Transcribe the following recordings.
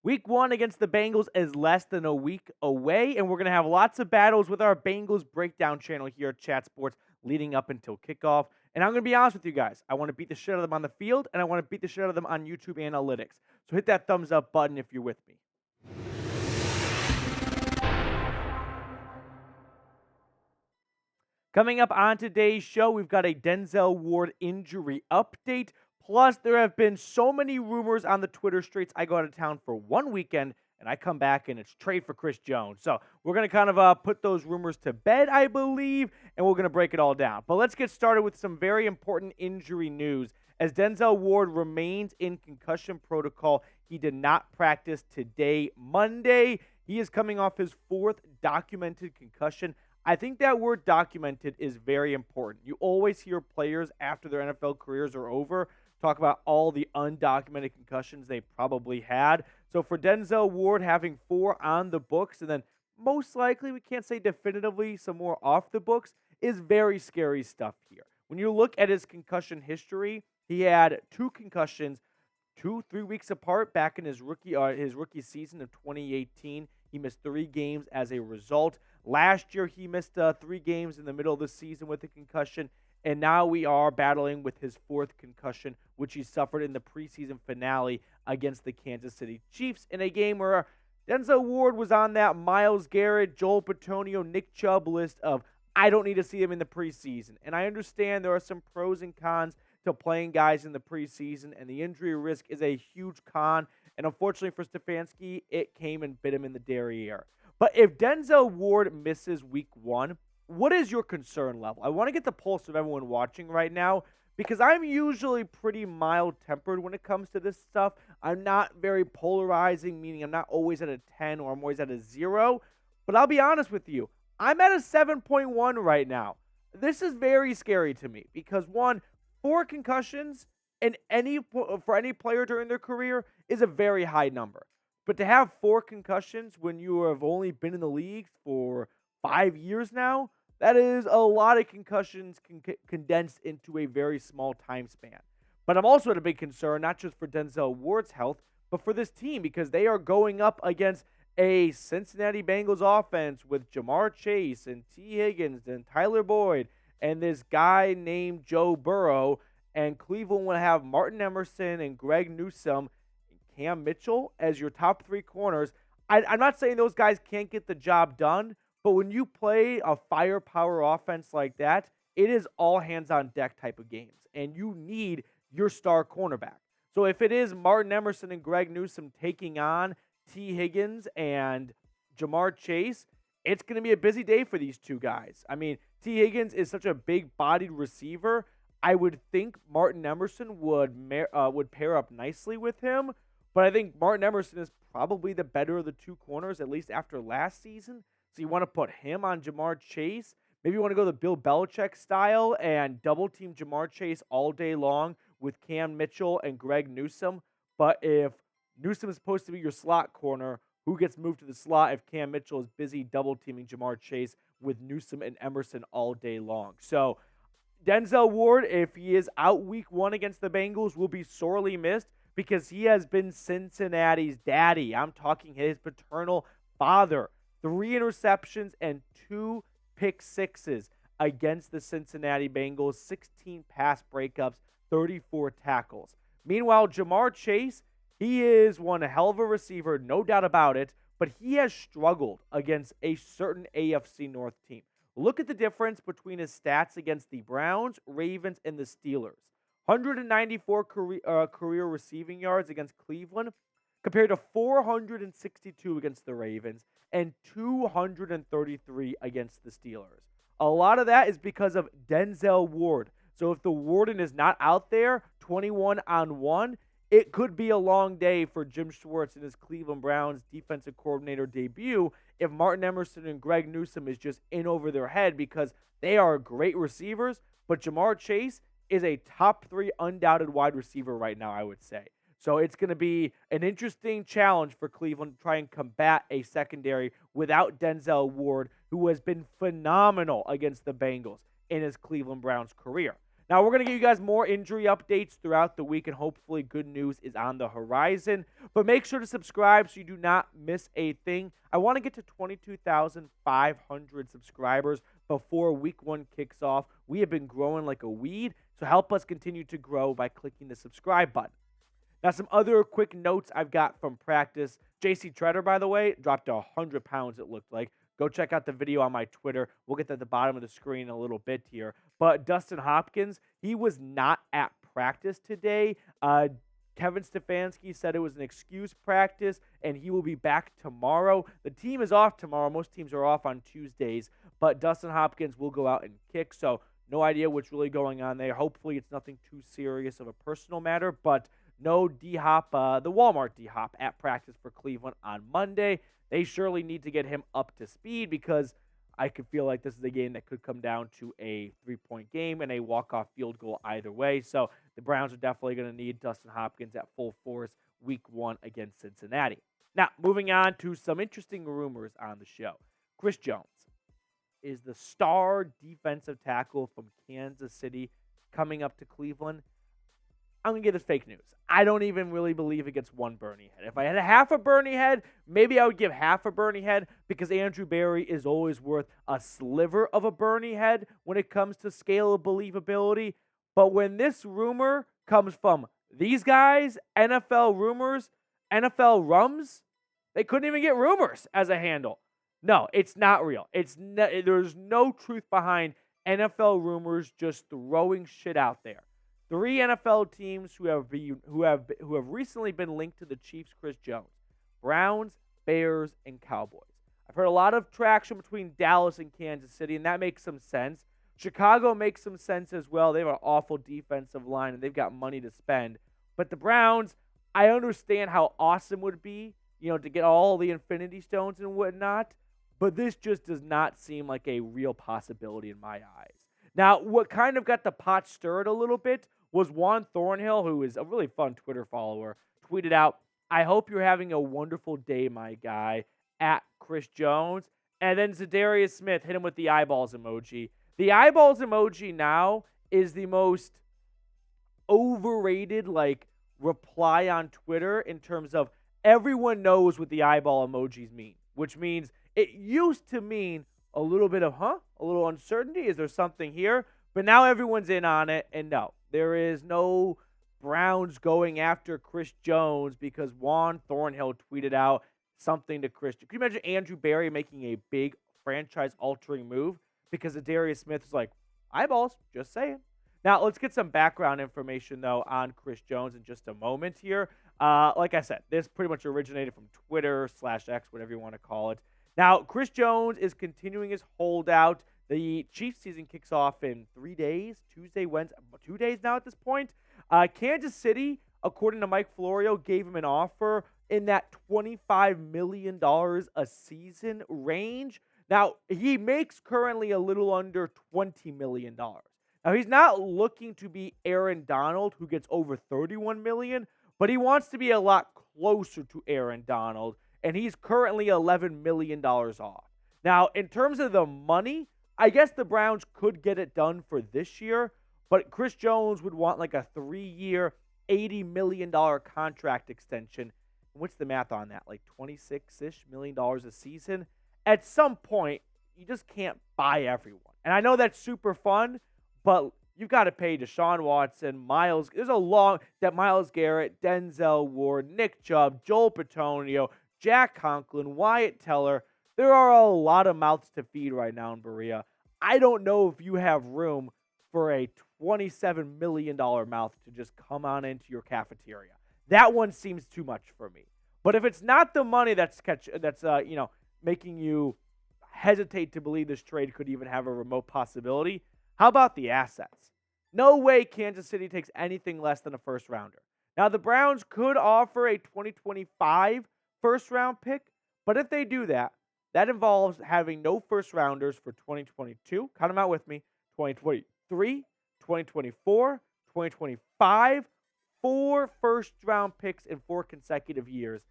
Week 1 against the Bengals is less than a week away, and we're going to have lots of battles with our Bengals breakdown channel here at Chat Sports leading up until kickoff. And I'm going to be honest with you guys. I want to beat the shit out of them on the field, and I want to beat the shit out of them on YouTube Analytics. So hit that thumbs up button if you're with me. Coming up on today's show, we've got a Denzel Ward injury update. Plus, there have been so many rumors on the Twitter streets. I go out of town for one weekend, and I come back, and it's trade for Chris Jones. So we're going to kind of put those rumors to bed, I believe, and we're going to break it all down. But let's get started with some very important injury news. As Denzel Ward remains in concussion protocol, he did not practice today, Monday. He is coming off his 4th documented concussion. I think that word documented is very important. You always hear players after their NFL careers are over talk about all the undocumented concussions they probably had. So for Denzel Ward having 4 on the books and then most likely, we can't say definitively, some more off the books is very scary stuff here. When you look at his concussion history, he had 2 concussions 3 weeks apart back in his rookie season of 2018. He missed 3 games as a result. Last year, he missed 3 games in the middle of the season with a concussion, and now we are battling with his 4th concussion, which he suffered in the preseason finale against the Kansas City Chiefs in a game where Denzel Ward was on that Myles Garrett, Joel Bitonio, Nick Chubb list of I don't need to see him in the preseason. And I understand there are some pros and cons to playing guys in the preseason, and the injury risk is a huge con. And unfortunately for Stefanski, it came and bit him in the derriere. But if Denzel Ward misses week 1, what is your concern level? I want to get the pulse of everyone watching right now because I'm usually pretty mild-tempered when it comes to this stuff. I'm not very polarizing, meaning I'm not always at a 10 or I'm always at a 0. But I'll be honest with you, I'm at a 7.1 right now. This is very scary to me because, one, 4 concussions for any player during their career is a very high number. But to have 4 concussions when you have only been in the league for 5 years now, that is a lot of concussions condensed into a very small time span. But I'm also at a big concern, not just for Denzel Ward's health, but for this team because they are going up against a Cincinnati Bengals offense with Jamar Chase and T. Higgins and Tyler Boyd and this guy named Joe Burrow. And Cleveland will have Martin Emerson and Greg Newsome and Cam Mitchell as your top 3 corners. I'm not saying those guys can't get the job done, but when you play a firepower offense like that, it is all hands on deck type of games, and you need your star cornerback. So if it is Martin Emerson and Greg Newsome taking on T. Higgins and Jamar Chase, it's going to be a busy day for these 2 guys. I mean, T. Higgins is such a big-bodied receiver. I would think Martin Emerson would pair up nicely with him, but I think Martin Emerson is probably the better of the 2 corners, at least after last season. So you want to put him on Jamar Chase. Maybe you want to go the Bill Belichick style and double-team Jamar Chase all day long with Cam Mitchell and Greg Newsome. But if Newsome is supposed to be your slot corner, who gets moved to the slot if Cam Mitchell is busy double-teaming Jamar Chase with Newsome and Emerson all day long? So Denzel Ward, if he is out week 1 against the Bengals, will be sorely missed because he has been Cincinnati's daddy. I'm talking his paternal father. 3 interceptions and 2 pick sixes against the Cincinnati Bengals, 16 pass breakups, 34 tackles. Meanwhile, Jamar Chase, he is one hell of a receiver, no doubt about it, but he has struggled against a certain AFC North team. Look at the difference between his stats against the Browns, Ravens, and the Steelers. 194 career receiving yards against Cleveland compared to 462 against the Ravens and 233 against the Steelers. A lot of that is because of Denzel Ward. So if the Warden is not out there 21-on-1, it could be a long day for Jim Schwartz in his Cleveland Browns defensive coordinator debut if Martin Emerson and Greg Newsome is just in over their head because they are great receivers, but Jamar Chase is a top 3 undoubted wide receiver right now, I would say. So it's going to be an interesting challenge for Cleveland to try and combat a secondary without Denzel Ward, who has been phenomenal against the Bengals in his Cleveland Browns career. Now, we're going to give you guys more injury updates throughout the week, and hopefully good news is on the horizon. But make sure to subscribe so you do not miss a thing. I want to get to 22,500 subscribers before week 1 kicks off. We have been growing like a weed, so help us continue to grow by clicking the subscribe button. Now, some other quick notes I've got from practice. JC Treader, by the way, dropped 100 pounds, it looked like. Go check out the video on my Twitter. We'll get to the bottom of the screen in a little bit here. But Dustin Hopkins, he was not at practice today. Kevin Stefanski said it was an excuse practice, and he will be back tomorrow. The team is off tomorrow. Most teams are off on Tuesdays, but Dustin Hopkins will go out and kick, so no idea what's really going on there. Hopefully it's nothing too serious of a personal matter, but no D-Hop, the Walmart D-Hop at practice for Cleveland on Monday. They surely need to get him up to speed because I could feel like this is a game that could come down to a 3-point game and a walk-off field goal either way. So the Browns are definitely going to need Dustin Hopkins at full force week 1 against Cincinnati. Now, moving on to some interesting rumors on the show. Chris Jones is the star defensive tackle from Kansas City coming up to Cleveland. I'm going to get this fake news. I don't even really believe it gets one Bernie head. If I had a half a Bernie head, maybe I would give half a Bernie head because Andrew Berry is always worth a sliver of a Bernie head when it comes to scale of believability. But when this rumor comes from these guys, NFL rumors, NFL rums, they couldn't even get rumors as a handle. No, it's not real. There's no truth behind NFL rumors just throwing shit out there. 3 NFL teams who have recently been linked to the Chiefs' Chris Jones: Browns, Bears, and Cowboys. I've heard a lot of traction between Dallas and Kansas City, and that makes some sense. Chicago makes some sense as well. They have an awful defensive line, and they've got money to spend. But the Browns, I understand how awesome it would be, to get all the Infinity Stones and whatnot, but this just does not seem like a real possibility in my eyes. Now, what kind of got the pot stirred a little bit was Juan Thornhill, who is a really fun Twitter follower, tweeted out, "I hope you're having a wonderful day, my guy," at Chris Jones. And then Zadarius Smith hit him with the eyeballs emoji. The eyeballs emoji now is the most overrated, reply on Twitter in terms of everyone knows what the eyeball emojis mean, which means it used to mean a little bit of, a little uncertainty. Is there something here? But now everyone's in on it, and no, there is no Browns going after Chris Jones because Juan Thornhill tweeted out something to Chris. Can you imagine Andrew Berry making a big franchise-altering move because Darius Smith is like, eyeballs, just saying. Now, let's get some background information, though, on Chris Jones in just a moment here. Like I said, this pretty much originated from Twitter/X, whatever you want to call it. Now, Chris Jones is continuing his holdout. The Chiefs season kicks off in 3 days, Tuesday, Wednesday, 2 days now at this point. Kansas City, according to Mike Florio, gave him an offer in that $25 million a season range. Now, he makes currently a little under $20 million. Now, he's not looking to be Aaron Donald, who gets over $31 million, but he wants to be a lot closer to Aaron Donald, and he's currently $11 million off. Now, in terms of the money, I guess the Browns could get it done for this year, but Chris Jones would want like a 3-year, $80 million contract extension. What's the math on that? Like $26-ish million a season? At some point, you just can't buy everyone. And I know that's super fun, but you've got to pay Deshaun Watson, Myles. There's Myles Garrett, Denzel Ward, Nick Chubb, Joel Petonio, Jack Conklin, Wyatt Teller. There are a lot of mouths to feed right now in Berea. I don't know if you have room for a $27 million mouth to just come on into your cafeteria. That one seems too much for me. But if it's not the money that's making you hesitate to believe this trade could even have a remote possibility, how about the assets? No way Kansas City takes anything less than a first rounder. Now, the Browns could offer a 2025 first round pick, but if they do that, that involves having no first rounders for 2022. Count them out with me. 2023, 2024, 2025, 4 first round picks in 4 consecutive years.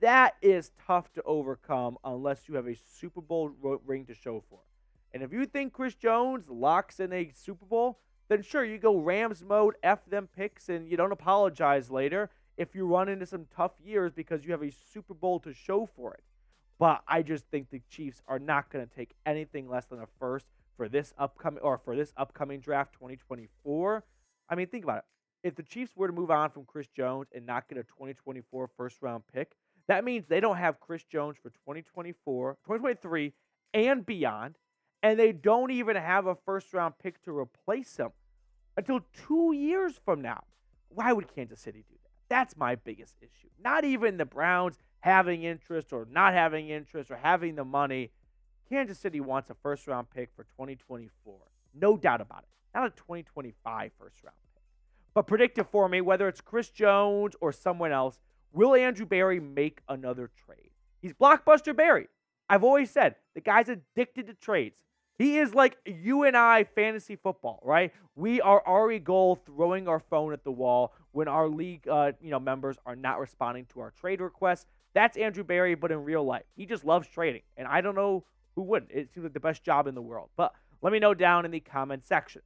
That is tough to overcome unless you have a Super Bowl ring to show for it. And if you think Chris Jones locks in a Super Bowl, then sure, you go Rams mode, F them picks, and you don't apologize later if you run into some tough years because you have a Super Bowl to show for it. But I just think the Chiefs are not going to take anything less than a first for this upcoming draft 2024. I mean, think about it. If the Chiefs were to move on from Chris Jones and not get a 2024 first-round pick, that means they don't have Chris Jones for 2024, 2023, and beyond, and they don't even have a first-round pick to replace him until 2 years from now. Why would Kansas City do that? That's my biggest issue. Not even the Browns having interest or not having interest or having the money. Kansas City wants a first-round pick for 2024. No doubt about it. Not a 2025 first-round pick. But predict it for me, whether it's Chris Jones or someone else, will Andrew Berry make another trade? He's blockbuster Berry. I've always said the guy's addicted to trades. He is like you and I fantasy football, right? We are Ari Gold throwing our phone at the wall when our league members are not responding to our trade requests. That's Andrew Berry, but in real life. He just loves trading, and I don't know who wouldn't. It seems like the best job in the world. But let me know down in the comment section.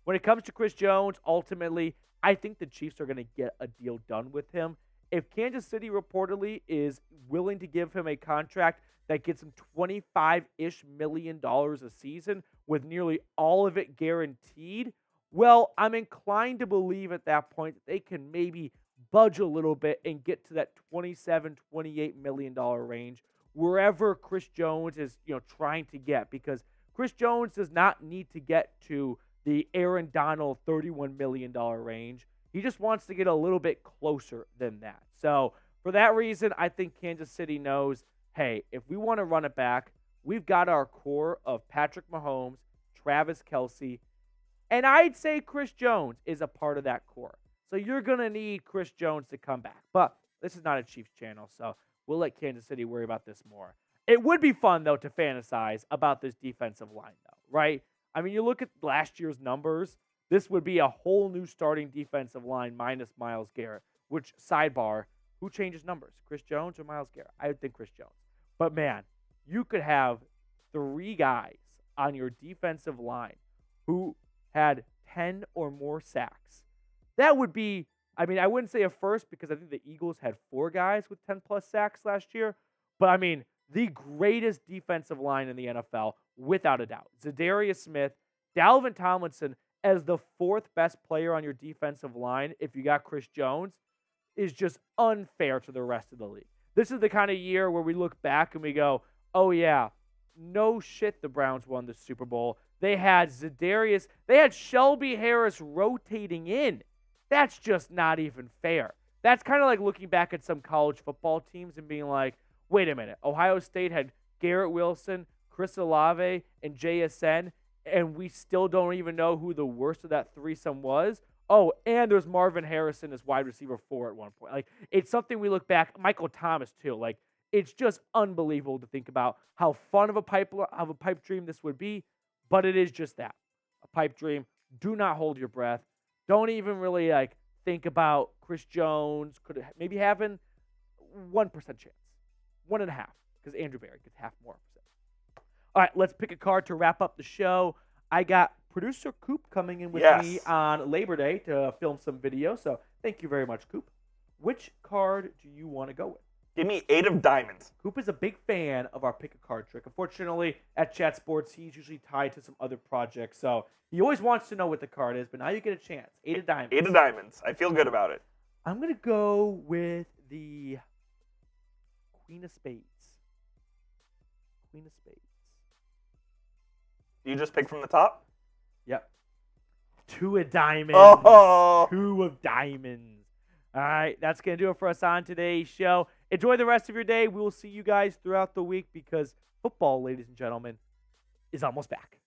When it comes to Chris Jones, ultimately, I think the Chiefs are going to get a deal done with him. If Kansas City reportedly is willing to give him a contract that gets him $25-ish million a season with nearly all of it guaranteed, well, I'm inclined to believe at that point that they can maybe budge a little bit and get to that $27, $28 million range wherever Chris Jones is, trying to get, because Chris Jones does not need to get to the Aaron Donald $31 million range. He just wants to get a little bit closer than that. So for that reason, I think Kansas City knows, hey, if we want to run it back, we've got our core of Patrick Mahomes, Travis Kelce, and I'd say Chris Jones is a part of that core. So you're going to need Chris Jones to come back. But this is not a Chiefs channel, so we'll let Kansas City worry about this more. It would be fun, though, to fantasize about this defensive line, though, right? I mean, you look at last year's numbers, this would be a whole new starting defensive line minus Myles Garrett, which, sidebar, who changes numbers, Chris Jones or Myles Garrett? I would think Chris Jones. But, man, you could have 3 guys on your defensive line who had 10 or more sacks. That would be, I mean, I wouldn't say a first because I think the Eagles had 4 guys with 10-plus sacks last year. But, I mean, the greatest defensive line in the NFL, without a doubt. Zadarius Smith, Dalvin Tomlinson as the 4th best player on your defensive line, if you got Chris Jones, is just unfair to the rest of the league. This is the kind of year where we look back and we go, oh, yeah, no shit the Browns won the Super Bowl. They had Shelby Harris rotating in. That's just not even fair. That's kind of like looking back at some college football teams and being like, wait a minute, Ohio State had Garrett Wilson, Chris Olave, and JSN, and we still don't even know who the worst of that threesome was? Oh, and there's Marvin Harrison as wide receiver 4 at one point. Like, it's something we look back, Michael Thomas too. Like, it's just unbelievable to think about how fun of a pipe dream this would be, but it is just that, a pipe dream. Do not hold your breath. Don't even really think about Chris Jones could maybe having 1% chance, 1.5, because Andrew Berry gets half more percent. All right, let's pick a card to wrap up the show. I got producer Coop coming in with me on Labor Day to film some video, so thank you very much, Coop. Which card do you want to go with? Give me 8 of diamonds. Coop is a big fan of our pick a card trick. Unfortunately, at Chat Sports, he's usually tied to some other projects, so he always wants to know what the card is, but now you get a chance. 8 of diamonds. 8 of diamonds. I feel good about it. I'm going to go with the Queen of Spades. Queen of Spades. Do you just pick from the top? Yep. 2 of diamonds. Oh. 2 of diamonds. All right, that's going to do it for us on today's show. Enjoy the rest of your day. We will see you guys throughout the week because football, ladies and gentlemen, is almost back.